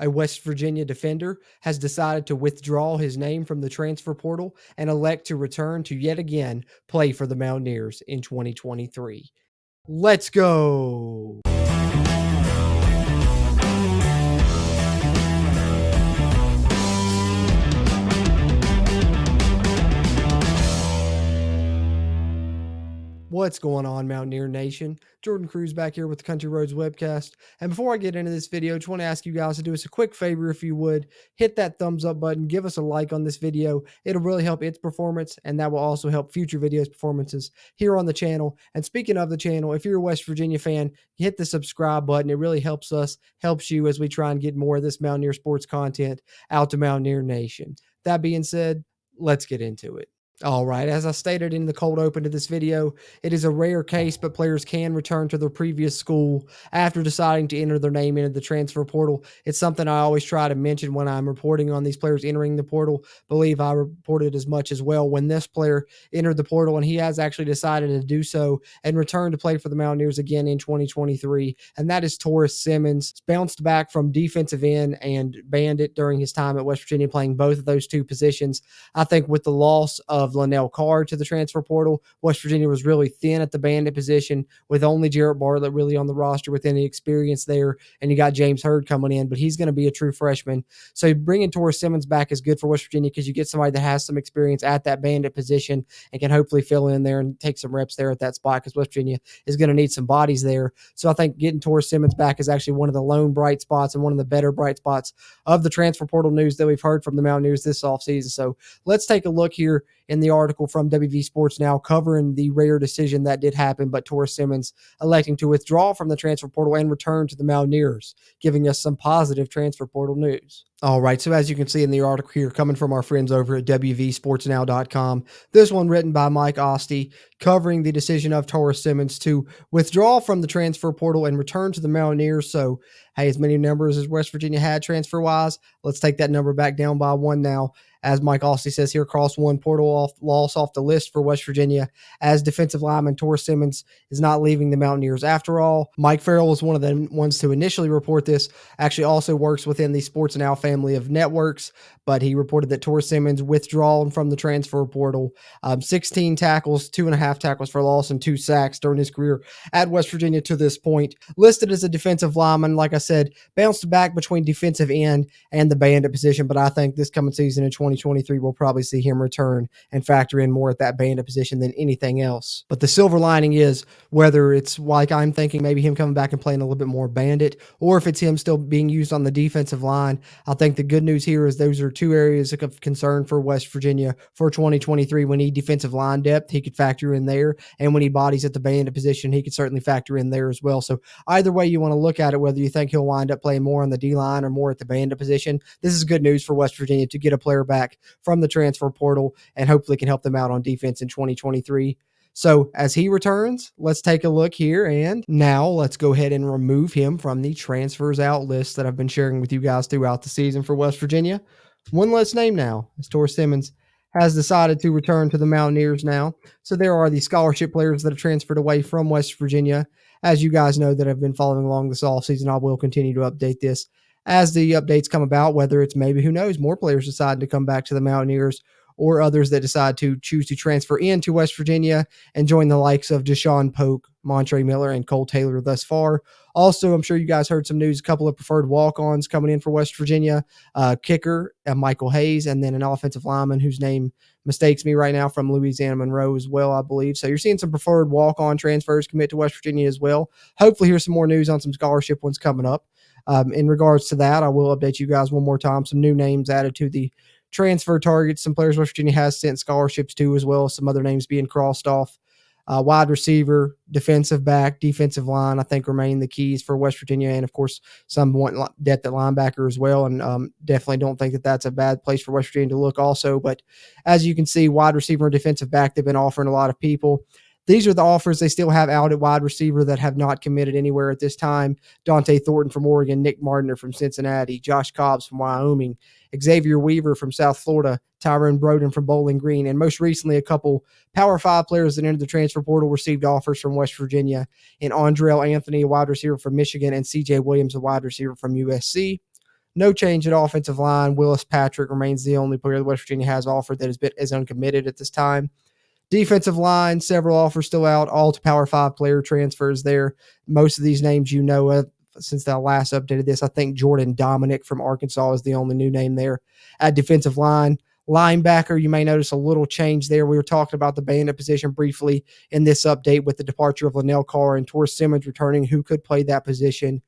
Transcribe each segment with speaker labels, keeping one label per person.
Speaker 1: A West Virginia defender has decided to withdraw his name from the transfer portal and elect to return to yet again play for the Mountaineers in 2023. Let's go. What's going on, Mountaineer Nation? Jordan Cruz back here with the Country Roads webcast. And before I get into this video, I just want to ask you guys to do us a quick favor if you would. Hit that thumbs up button, give us a like on this video. It'll really help its performance, and that will also help future videos performances here on the channel. And speaking of the channel, if you're a West Virginia fan, hit the subscribe button. It really helps us, helps you as we try and get more of this Mountaineer sports content out to Mountaineer Nation. That being said, let's get into it. All right, as I stated in the cold open to this video, it is a rare case, but players can return to their previous school after deciding to enter their name into the transfer portal. It's something I always try to mention when I'm reporting on these players entering the portal. Believe I reported as much as well when this player entered the portal, and he has actually decided to do so and return to play for the Mountaineers again in 2023, and that is Taurus Simmons. He's bounced back from defensive end and bandit during his time at West Virginia, playing both of those two positions. I think with the loss of Linnell Carr to the transfer portal, West Virginia was really thin at the bandit position with only Jarrett Bartlett really on the roster with any experience there, and you got James Hurd coming in, but he's going to be a true freshman. So bringing Taurus Simmons back is good for West Virginia because you get somebody that has some experience at that bandit position and can hopefully fill in there and take some reps there at that spot because West Virginia is going to need some bodies there. So I think getting Taurus Simmons back is actually one of the lone bright spots and one of the better bright spots of the transfer portal news that we've heard from the Mountaineers this offseason. So let's take a look here in the article from WVU Sports Now covering the rare decision that did happen, but Taurus Simmons electing to withdraw from the transfer portal and return to the Mountaineers, giving us some positive transfer portal news. All right, so as you can see in the article here, coming from our friends over at WVSportsNow.com, this one written by Mike Oste, covering the decision of Taurus Simmons to withdraw from the transfer portal and return to the Mountaineers. So, hey, as many numbers as West Virginia had transfer-wise, let's take that number back down by one now. As Mike Oste says here, cross one portal loss off the list for West Virginia, as defensive lineman Taurus Simmons is not leaving the Mountaineers after all. Mike Farrell was one of the ones to initially report this, actually also works within the Sports Now family of networks, but he reported that Taurus Simmons withdrawn from the transfer portal, 16 tackles, 2.5 tackles for loss, and 2 sacks during his career at West Virginia to this point. Listed as a defensive lineman, like I said, bounced back between defensive end and the bandit position, but I think this coming season in 2023 we'll probably see him return and factor in more at that bandit position than anything else. But the silver lining is whether it's like I'm thinking maybe him coming back and playing a little bit more bandit, or if it's him still being used on the defensive line, I think the good news here is those are two areas of concern for West Virginia for 2023. We need defensive line depth. He could factor in there, and when he bodies at the bandit position, he could certainly factor in there as well. So either way you want to look at it, whether you think he'll wind up playing more on the D-line or more at the bandit position, this is good news for West Virginia to get a player back from the transfer portal and hopefully can help them out on defense in 2023. So as he returns, let's take a look here, and now let's go ahead and remove him from the transfers out list that I've been sharing with you guys throughout the season for West Virginia. One less name now, as Taurus Simmons has decided to return to the Mountaineers now. So there are the scholarship players that have transferred away from West Virginia. As you guys know that have been following along this offseason, I will continue to update this as the updates come about, whether it's maybe, who knows, more players deciding to come back to the Mountaineers or others that decide to choose to transfer into West Virginia and join the likes of Deshaun Polk, Montre Miller, and Cole Taylor thus far. Also, I'm sure you guys heard some news, a couple of preferred walk-ons coming in for West Virginia, kicker Michael Hayes, and then an offensive lineman whose name mistakes me right now from Louisiana Monroe as well, I believe. So you're seeing some preferred walk-on transfers commit to West Virginia as well. Hopefully here's some more news on some scholarship ones coming up. In regards to that, I will update you guys one more time. Some new names added to the transfer targets. Some players West Virginia has sent scholarships to as well. Some other names being crossed off. Wide receiver, defensive back, defensive line, I think remain the keys for West Virginia. And, of course, some want depth at linebacker as well. And definitely don't think that that's a bad place for West Virginia to look also. But as you can see, wide receiver and defensive back, they've been offering a lot of people. These are the offers they still have out at wide receiver that have not committed anywhere at this time. Dante Thornton from Oregon, Nick Martiner from Cincinnati, Josh Cobbs from Wyoming, Xavier Weaver from South Florida, Tyrone Broden from Bowling Green, and most recently a couple Power 5 players that entered the transfer portal received offers from West Virginia, and Andrell Anthony, a wide receiver from Michigan, and C.J. Williams, a wide receiver from USC. No change at offensive line. Willis Patrick remains the only player that West Virginia has offered that is uncommitted at this time. Defensive line, several offers still out, all to Power 5 player transfers there. Most of these names you know of since I last updated this. I think Jordan Dominic from Arkansas is the only new name there. At defensive line, linebacker, you may notice a little change there. We were talking about the bandit position briefly in this update with the departure of Linnell Carr and Taurus Simmons returning, who could play that position.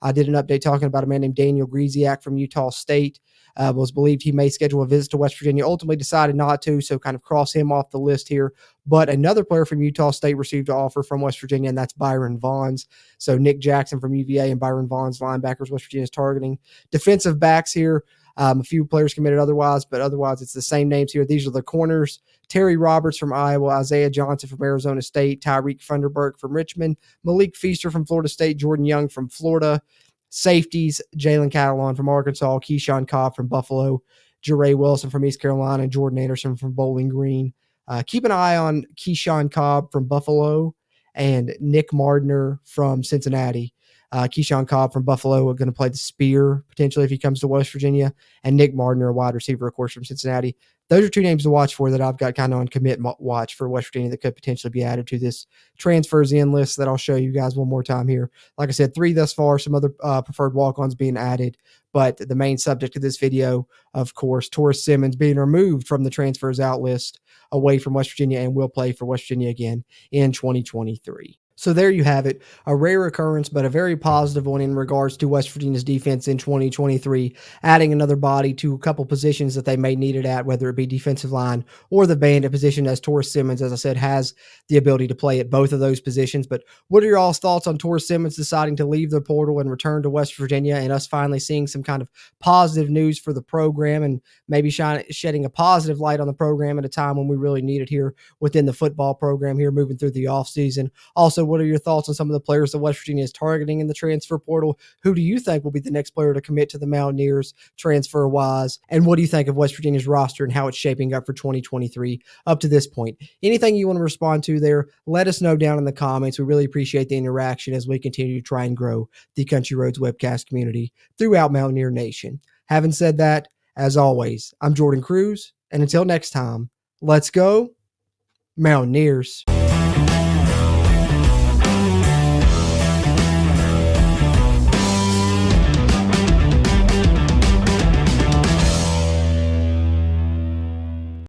Speaker 1: I did an update talking about a man named Daniel Griesiak from Utah State. Was believed he may schedule a visit to West Virginia. Ultimately decided not to, so kind of cross him off the list here. But another player from Utah State received an offer from West Virginia, and that's Byron Vaughns. So Nick Jackson from UVA and Byron Vaughns, linebackers West Virginia is targeting. Defensive backs here. A few players committed otherwise, but otherwise it's the same names here. These are the corners. Terry Roberts from Iowa, Isaiah Johnson from Arizona State, Tyreek Funderburk from Richmond, Malik Feaster from Florida State, Jordan Young from Florida. Safeties, Jalen Catalon from Arkansas, Keyshawn Cobb from Buffalo, Jeray Wilson from East Carolina, and Jordan Anderson from Bowling Green. Keep an eye on Keyshawn Cobb from Buffalo and Nick Mardner from Cincinnati. Keyshawn Cobb from Buffalo are going to play the spear potentially if he comes to West Virginia, and Nick Mardner, a wide receiver, of course, from Cincinnati. Those are two names to watch for that I've got kind of on commit watch for West Virginia that could potentially be added to this transfers in list that I'll show you guys one more time here. Like I said, 3 thus far, some other preferred walk-ons being added, but the main subject of this video, of course, Taurus Simmons being removed from the transfers out list away from West Virginia and will play for West Virginia again in 2023. So there you have it, a rare occurrence, but a very positive one in regards to West Virginia's defense in 2023, adding another body to a couple positions that they may need it at, whether it be defensive line or the bandit position, as Taurus Simmons, as I said, has the ability to play at both of those positions. But what are your all's thoughts on Taurus Simmons deciding to leave the portal and return to West Virginia, and us finally seeing some kind of positive news for the program and maybe shedding a positive light on the program at a time when we really need it here within the football program here moving through the offseason? Also, what are your thoughts on some of the players that West Virginia is targeting in the transfer portal? Who do you think will be the next player to commit to the Mountaineers transfer-wise? And what do you think of West Virginia's roster and how it's shaping up for 2023 up to this point? Anything you want to respond to there, let us know down in the comments. We really appreciate the interaction as we continue to try and grow the Country Roads webcast community throughout Mountaineer Nation. Having said that, as always, I'm Jordan Cruz, and until next time, let's go Mountaineers.